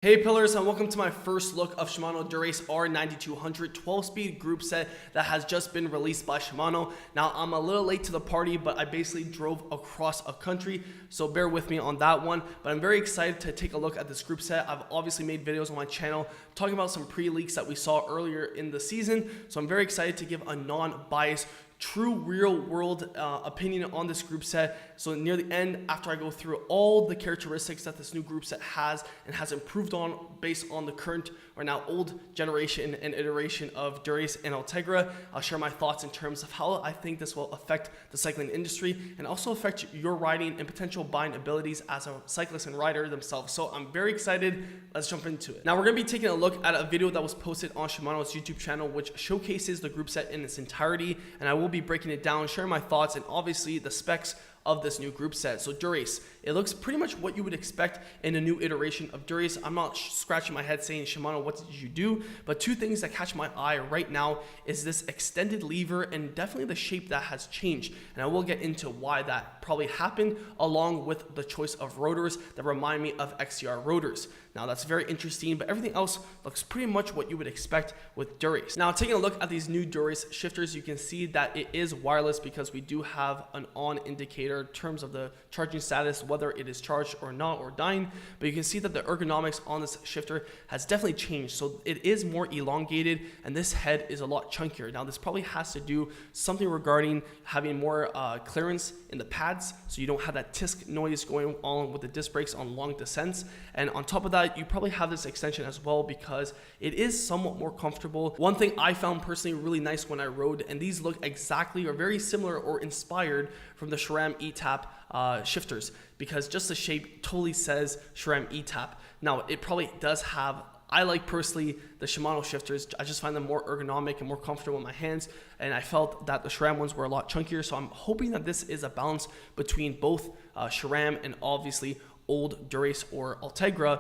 Hey pillars, and welcome to my first look of Shimano Dura-Ace R9200 12-speed group set that has just been released by Shimano. Now, I'm a little late to the party, but I basically drove across a country, so bear with me on that one. But I'm very excited to take a look at this group set. I've obviously made videos on my channel talking about some pre-leaks that we saw earlier in the season, so I'm very excited to give a non-biased true real world opinion on this group set. So near the end, after I go through all the characteristics that this new group set has and has improved on based on the current or now old generation and iteration of Dura-Ace and Ultegra, I'll share my thoughts in terms of how I think this will affect the cycling industry and also affect your riding and potential buying abilities as a cyclist and rider themselves. So I'm very excited. Let's jump into it. Now we're going to be taking a look at a video that was posted on Shimano's YouTube channel, which showcases the group set in its entirety, and I will be breaking it down, sharing my thoughts, and obviously the specs of this new group set. So Dura-Ace, it looks pretty much what you would expect in a new iteration of Dura-Ace. I'm not scratching my head saying, Shimano, what did you do? But two things that catch my eye right now is this extended lever and definitely the shape that has changed. And I will get into why that probably happened, along with the choice of rotors that remind me of XCR rotors. Now that's very interesting, but everything else looks pretty much what you would expect with Dura-Ace. Now taking a look at these new Dura-Ace shifters, you can see that it is wireless because we do have an on indicator in terms of the charging status, whether it is charged or not or dying. But you can see that the ergonomics on this shifter has definitely changed. So it is more elongated and this head is a lot chunkier. Now this probably has to do something regarding having more clearance in the pads, so you don't have that tisk noise going on with the disc brakes on long descents. And on top of that, you probably have this extension as well because it is somewhat more comfortable. One thing I found personally really nice when I rode, and these look exactly or very similar or inspired from the SRAM E-Tap shifters, because just the shape totally says SRAM E-Tap. Now it probably does have, I like personally the Shimano shifters. I just find them more ergonomic and more comfortable in my hands, and I felt that the SRAM ones were a lot chunkier. So I'm hoping that this is a balance between both SRAM and obviously old Dura-Ace or Ultegra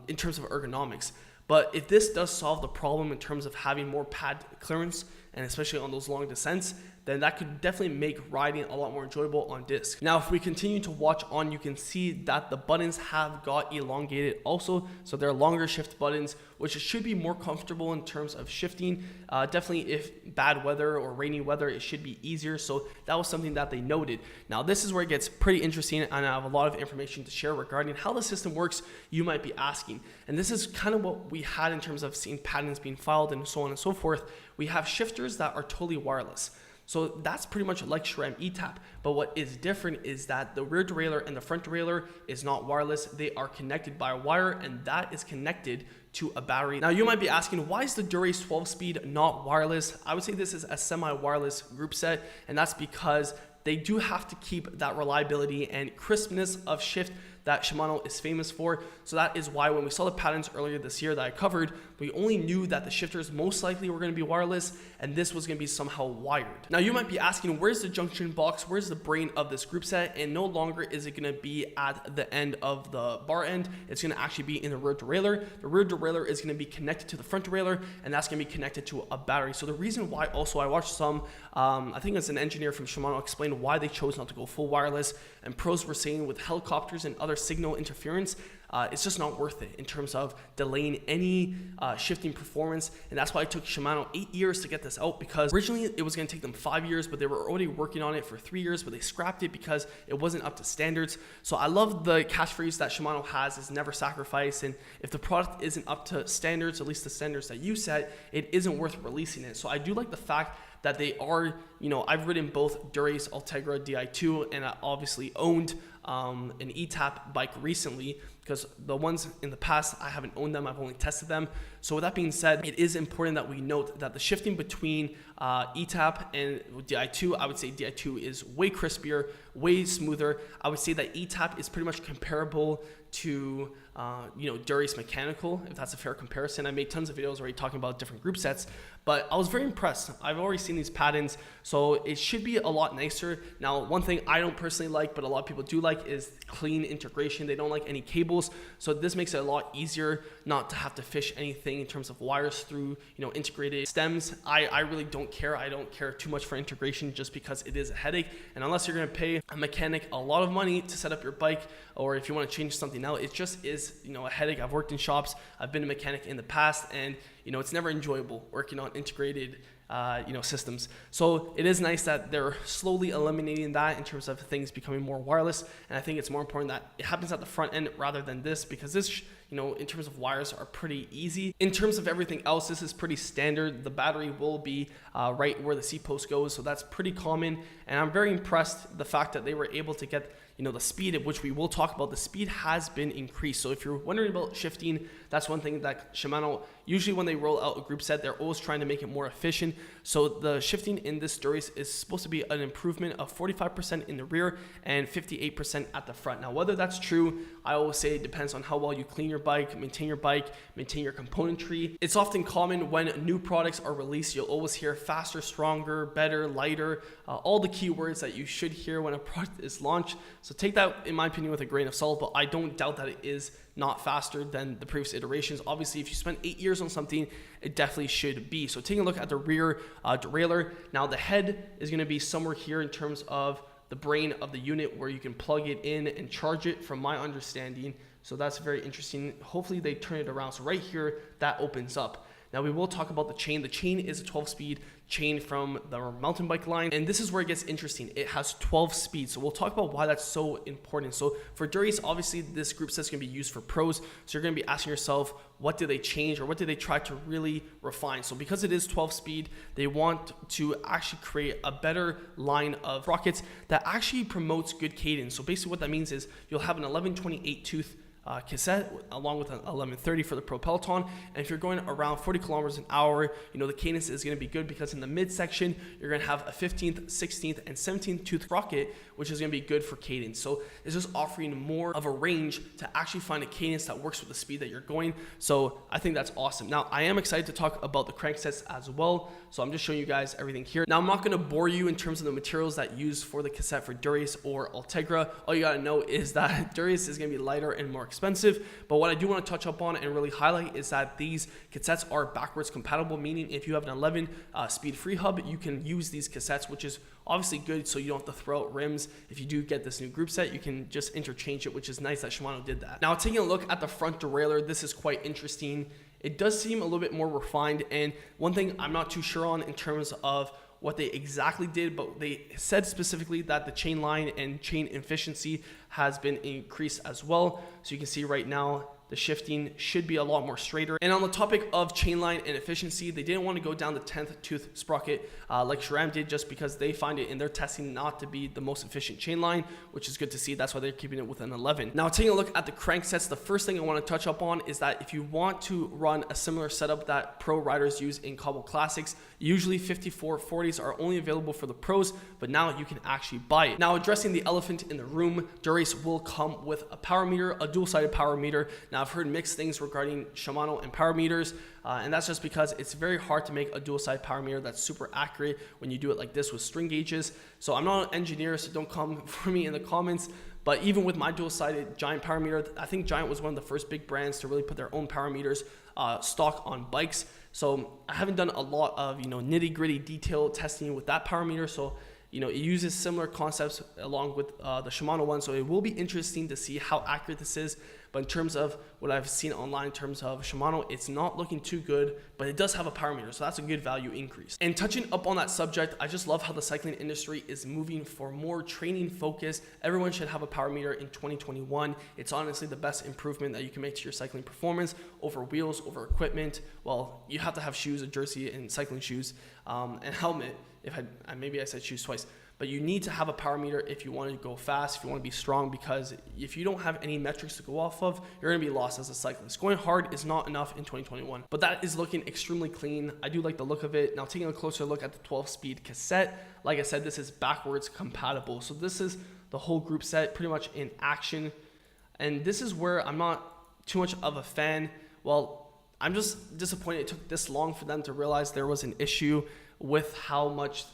in terms of ergonomics. But if this does solve the problem in terms of having more pad clearance, and especially on those long descents, then that could definitely make riding a lot more enjoyable on disc. Now, if we continue to watch on, you can see that the buttons have got elongated also. So they're longer shift buttons, which should be more comfortable in terms of shifting. Definitely if bad weather or rainy weather, it should be easier. So that was something that they noted. Now, this is where it gets pretty interesting, and I have a lot of information to share regarding how the system works, you might be asking. And this is kind of what we had in terms of seeing patents being filed and so on and so forth. We have shifters that are totally wireless. So that's pretty much like SRAM E-Tap, but what is different is that the rear derailleur and the front derailleur is not wireless. They are connected by a wire, and that is connected to a battery. Now you might be asking, why is the Dura-Ace 12-speed not wireless? I would say this is a semi-wireless group set, and that's because they do have to keep that reliability and crispness of shift that Shimano is famous for. So that is why when we saw the patents earlier this year that I covered, we only knew that the shifters most likely were going to be wireless and this was going to be somehow wired. Now you might be asking, where's the junction box? Where's the brain of this group set? And no longer is it going to be at the end of the bar end. It's going to actually be in the rear derailleur. The rear derailleur is going to be connected to the front derailleur, and that's going to be connected to a battery. So the reason why also I watched some, I think it's an engineer from Shimano explain why they chose not to go full wireless, and pros were saying with helicopters and other signal interference, it's just not worth it in terms of delaying any shifting performance. And that's why it took Shimano 8 years to get this out, because originally it was going to take them 5 years, but they were already working on it for 3 years, but they scrapped it because it wasn't up to standards. So I love the catchphrase that Shimano has, is never sacrifice, and if the product isn't up to standards, at least the standards that you set, it isn't worth releasing it. So I do like the fact that they are, you know, I've ridden both Dura-Ace Ultegra Di2, and I obviously owned an E-Tap bike recently, because the ones in the past, I haven't owned them, I've only tested them. So with that being said, it is important that we note that the shifting between E-Tap and Di2, I would say Di2 is way crispier, way smoother. I would say that E-Tap is pretty much comparable to you know, Dura-Ace mechanical, if that's a fair comparison. I made tons of videos already talking about different group sets, but I was very impressed. I've already seen these patents, so it should be a lot nicer. Now, one thing I don't personally like, but a lot of people do like, is clean integration. They don't like any cables, so this makes it a lot easier not to have to fish anything in terms of wires through, you know, integrated stems. I really don't care. I don't care too much for integration just because it is a headache, and unless you're going to pay a mechanic a lot of money to set up your bike, or if you want to change something now. It just is, a headache. I've worked in shops, I've been a mechanic in the past, and it's never enjoyable working on integrated systems. So it is nice that they're slowly eliminating that in terms of things becoming more wireless. And I think it's more important that it happens at the front end rather than this, because this, in terms of wires, are pretty easy. In terms of everything else, this is pretty standard. The battery will be right where the seat post goes, so that's pretty common. And I'm very impressed the fact that they were able to get the speed, of which we will talk about. The speed has been increased. So if you're wondering about shifting, that's one thing that Shimano, usually when they roll out a group set, they're always trying to make it more efficient. So the shifting in this Dura-Ace is supposed to be an improvement of 45% in the rear and 58% at the front. Now, whether that's true, I always say it depends on how well you clean your bike, maintain your componentry. It's often common when new products are released, you'll always hear faster, stronger, better, lighter, all the keywords that you should hear when a product is launched. So take that, in my opinion, with a grain of salt, but I don't doubt that it is not faster than the previous iterations. Obviously, if you spend 8 years on something, it definitely should be. So taking a look at the rear derailleur, now the head is going to be somewhere here in terms of the brain of the unit where you can plug it in and charge it, from my understanding. So that's very interesting. Hopefully they turn it around. So right here, that opens up. Now we will talk about the chain. The chain is a 12-speed chain from the mountain bike line, and this is where it gets interesting. It has 12 speeds, so we'll talk about why that's so important. So for Dura-Ace, obviously this group set is going to be used for pros, so you're going to be asking yourself, what did they change, or what did they try to really refine? So because it is 12 speed, they want to actually create a better line of sprockets that actually promotes good cadence. So basically what that means is you'll have an 1128 tooth cassette along with an 1130 for the Pro Peloton, and if you're going around 40 kilometers an hour, the cadence is going to be good, because in the midsection you're going to have a 15th, 16th, and 17th tooth sprocket, which is going to be good for cadence. So it's just offering more of a range to actually find a cadence that works with the speed that you're going. So I think that's awesome. Now I am excited to talk about the cranksets as well, so I'm just showing you guys everything here. Now I'm not going to bore you in terms of the materials that used for the cassette for Dura-Ace or Ultegra. All you got to know is that Dura-Ace is going to be lighter and more expensive, but what I do want to touch up on and really highlight is that these cassettes are backwards compatible, meaning if you have an 11 speed free hub, you can use these cassettes, which is obviously good, so you don't have to throw out rims. If you do get this new group set, you can just interchange it, which is nice that Shimano did that. Now taking a look at the front derailleur, this is quite interesting. It does seem a little bit more refined, and one thing I'm not too sure on in terms of what they exactly did, but they said specifically that the chain line and chain efficiency has been increased as well. So you can see right now the shifting should be a lot more straighter. And on the topic of chain line and efficiency, they didn't want to go down the 10th tooth sprocket like SRAM did, just because they find it in their testing not to be the most efficient chain line, which is good to see. That's why they're keeping it with an 11. Now taking a look at the cranksets, the first thing I want to touch up on is that if you want to run a similar setup that pro riders use in Cobble Classics, usually 5440s are only available for the pros, but now you can actually buy it. Now addressing the elephant in the room, Dura-Ace will come with a power meter, a dual-sided power meter. Now I've heard mixed things regarding Shimano and power meters, and that's just because it's very hard to make a dual-sided power meter that's super accurate when you do it like this with string gauges. So I'm not an engineer, so don't come for me in the comments. But even with my dual-sided Giant power meter, I think Giant was one of the first big brands to really put their own power meters stock on bikes. So I haven't done a lot of nitty-gritty detailed testing with that power meter. So it uses similar concepts along with the Shimano one. So it will be interesting to see how accurate this is. But in terms of what I've seen online in terms of Shimano, it's not looking too good, but it does have a power meter, so that's a good value increase. And touching up on that subject, I just love how the cycling industry is moving for more training focus. Everyone should have a power meter in 2021. It's honestly the best improvement that you can make to your cycling performance over wheels, over equipment. Well, you have to have shoes, a jersey, and cycling shoes, and helmet. Maybe I said shoes twice. But you need to have a power meter if you want to go fast, if you want to be strong, because if you don't have any metrics to go off of, you're going to be lost as a cyclist. Going hard is not enough in 2021. But that is looking extremely clean. I do like the look of it. Now taking a closer look at the 12-speed cassette, like I said, this is backwards compatible. So this is the whole group set pretty much in action. And this is where I'm not too much of a fan. Well, I'm just disappointed it took this long for them to realize there was an issue with how much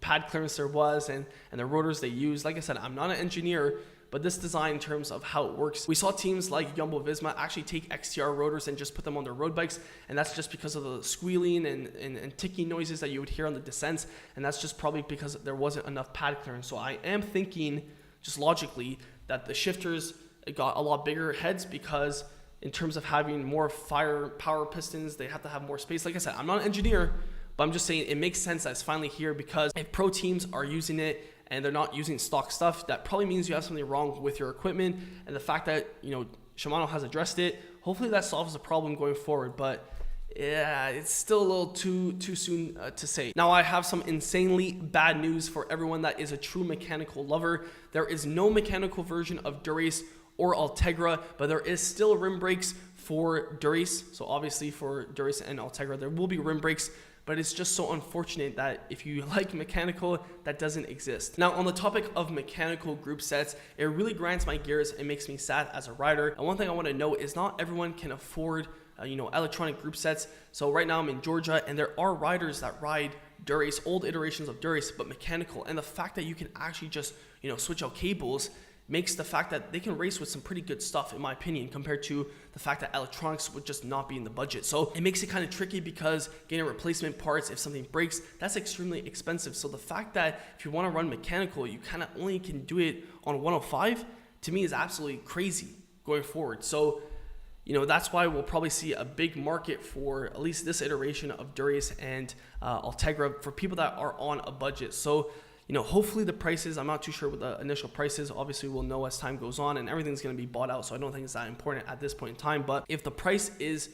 pad clearance there was and the rotors they used. Like I said, I'm not an engineer, but this design in terms of how it works, we saw teams like Jumbo-Visma actually take XTR rotors and just put them on their road bikes, and that's just because of the squealing and ticking noises that you would hear on the descents, and that's just probably because there wasn't enough pad clearance. So I am thinking, just logically, that the shifters got a lot bigger heads because in terms of having more power pistons, they have to have more space. Like I said, I'm not an engineer, but I'm just saying it makes sense that it's finally here, because if pro teams are using it and they're not using stock stuff, that probably means you have something wrong with your equipment. And the fact that, Shimano has addressed it, hopefully that solves the problem going forward. But yeah, it's still a little too soon to say. Now, I have some insanely bad news for everyone that is a true mechanical lover. There is no mechanical version of Dura-Ace or Ultegra, but there is still rim brakes for Dura-Ace. So obviously for Dura-Ace and Ultegra, there will be rim brakes, but it's just so unfortunate that if you like mechanical, that doesn't exist. Now, on the topic of mechanical group sets, it really grinds my gears and makes me sad as a rider. And one thing I want to note is not everyone can afford electronic group sets. So right now I'm in Georgia, and there are riders that ride Dura-Ace, old iterations of Dura-Ace, but mechanical. And the fact that you can actually just, switch out cables makes the fact that they can race with some pretty good stuff, in my opinion, compared to the fact that electronics would just not be in the budget. So it makes it kind of tricky, because getting replacement parts, if something breaks, that's extremely expensive. So the fact that if you want to run mechanical, you kind of only can do it on 105, to me is absolutely crazy going forward. So that's why we'll probably see a big market for at least this iteration of Dura-Ace and Ultegra for people that are on a budget. So hopefully the prices, I'm not too sure what the initial prices, obviously we'll know as time goes on, and everything's going to be bought out, so I don't think it's that important at this point in time. But if the price is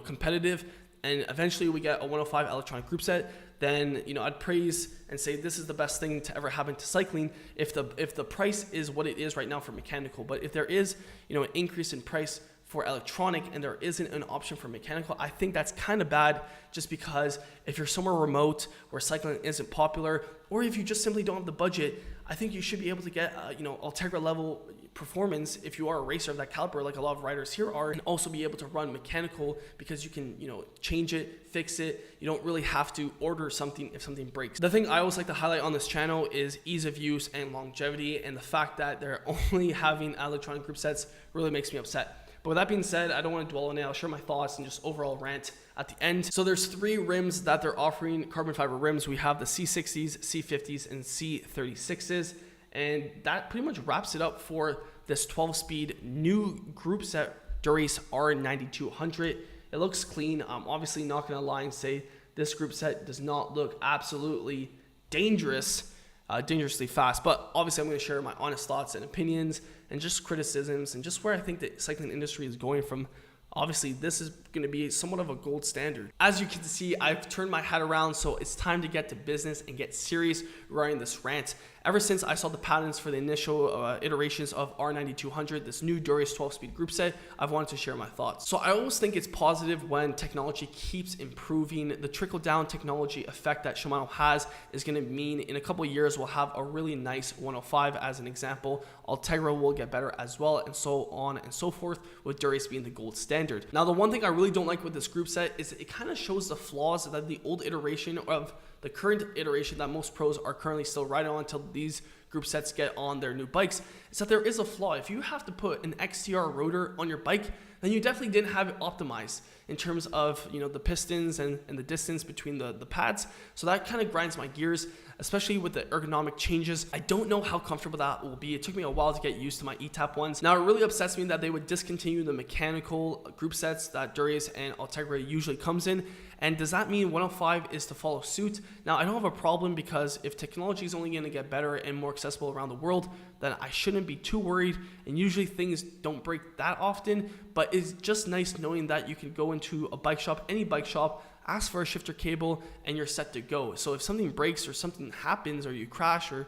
competitive and eventually we get a 105 electronic group set, then I'd praise and say this is the best thing to ever happen to cycling if the price is what it is right now for mechanical. But if there is an increase in price for electronic and there isn't an option for mechanical, I think that's kind of bad, just because if you're somewhere remote where cycling isn't popular, or if you just simply don't have the budget, I think you should be able to get Ultegra level performance if you are a racer of that caliber, like a lot of riders here are, and also be able to run mechanical, because you can change it, fix it. You don't really have to order something if something breaks. The thing I always like to highlight on this channel is ease of use and longevity, and the fact that they're only having electronic group sets really makes me upset. But with that being said, I don't want to dwell on it. I'll share my thoughts and just overall rant at the end. So there's 3 rims that they're offering, carbon fiber rims. We have the C60s, C50s, and C36s. And that pretty much wraps it up for this 12-speed new group set Dura-Ace R9200. It looks clean. I'm obviously not going to lie and say this group set does not look absolutely dangerously fast. But obviously I'm going to share my honest thoughts and opinions and just criticisms and just where I think the cycling industry is going from. Obviously, this is going to be somewhat of a gold standard. As you can see, I've turned my hat around, so it's time to get to business and get serious regarding this rant. Ever since I saw the patents for the initial iterations of R9200, this new Dura-Ace 12-speed group set, I've wanted to share my thoughts. So I always think it's positive when technology keeps improving. The trickle-down technology effect that Shimano has is going to mean in a couple of years we'll have a really nice 105 as an example. Ultegra will get better as well, and so on and so forth, with Dura-Ace being the gold standard. Now, the one thing I really don't like with this group set is it kind of shows the flaws that the old iteration of the current iteration that most pros are currently still riding on until these group sets get on their new bikes, is that there is a flaw. If you have to put an XTR rotor on your bike, then you definitely didn't have it optimized in terms of the pistons and the distance between the pads. So that kind of grinds my gears, especially with the ergonomic changes. I don't know how comfortable that will be. It took me a while to get used to my ETAP ones. Now, it really upsets me that they would discontinue the mechanical group sets that Dura-Ace and Ultegra usually comes in. And does that mean 105 is to follow suit? Now, I don't have a problem, because if technology is only going to get better and more accessible around the world, then I shouldn't be too worried. And usually things don't break that often, but it's just nice knowing that you can go into a bike shop, any bike shop, ask for a shifter cable, and you're set to go. So if something breaks or something happens or you crash, or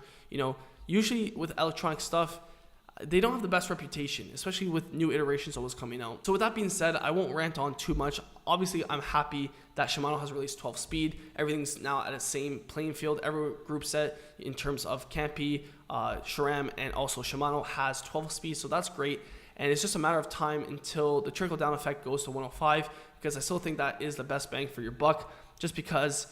usually with electronic stuff, they don't have the best reputation, especially with new iterations always coming out. So with that being said, I won't rant on too much. Obviously, I'm happy that Shimano has released 12 speed. Everything's now at the same playing field. Every group set in terms of Campy, SRAM, and also Shimano has 12 speed, so that's great. And it's just a matter of time until the trickle down effect goes to 105, because I still think that is the best bang for your buck, just because,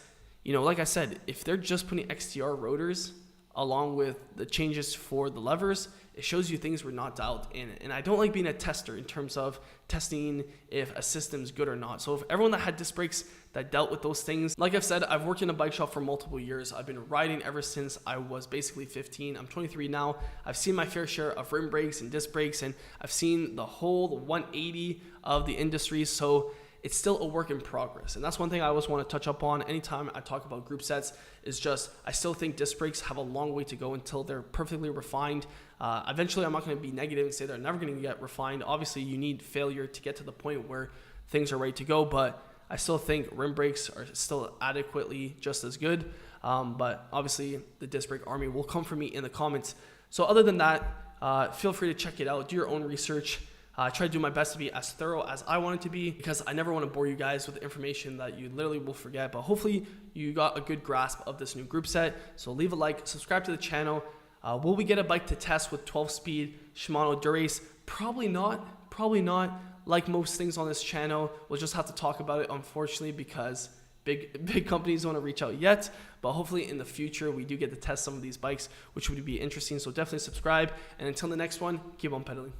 like I said, if they're just putting XTR rotors along with the changes for the levers, it shows you things were not dialed in. And I don't like being a tester in terms of testing if a system's good or not. So if everyone that had disc brakes that dealt with those things, like I've said, I've worked in a bike shop for multiple years. I've been riding ever since I was basically 15. I'm 23 now. I've seen my fair share of rim brakes and disc brakes, and I've seen the whole 180 of the industry. So it's still a work in progress. And that's one thing I always want to touch up on anytime I talk about group sets, is just I still think disc brakes have a long way to go until they're perfectly refined. Eventually, I'm not going to be negative and say they're never going to get refined. Obviously, you need failure to get to the point where things are ready to go, but I still think rim brakes are still adequately just as good. But obviously, the disc brake army will come for me in the comments. So other than that, feel free to check it out. Do your own research. Try to do my best to be as thorough as I want it to be, because I never want to bore you guys with information that you literally will forget. But hopefully you got a good grasp of this new group set. So leave a like, subscribe to the channel. Will we get a bike to test with 12-speed Shimano Dura-Ace? Probably not. Probably not. Like most things on this channel, we'll just have to talk about it, unfortunately, because big companies don't want to reach out yet. But hopefully in the future we do get to test some of these bikes, which would be interesting. So definitely subscribe. And until the next one, keep on pedaling.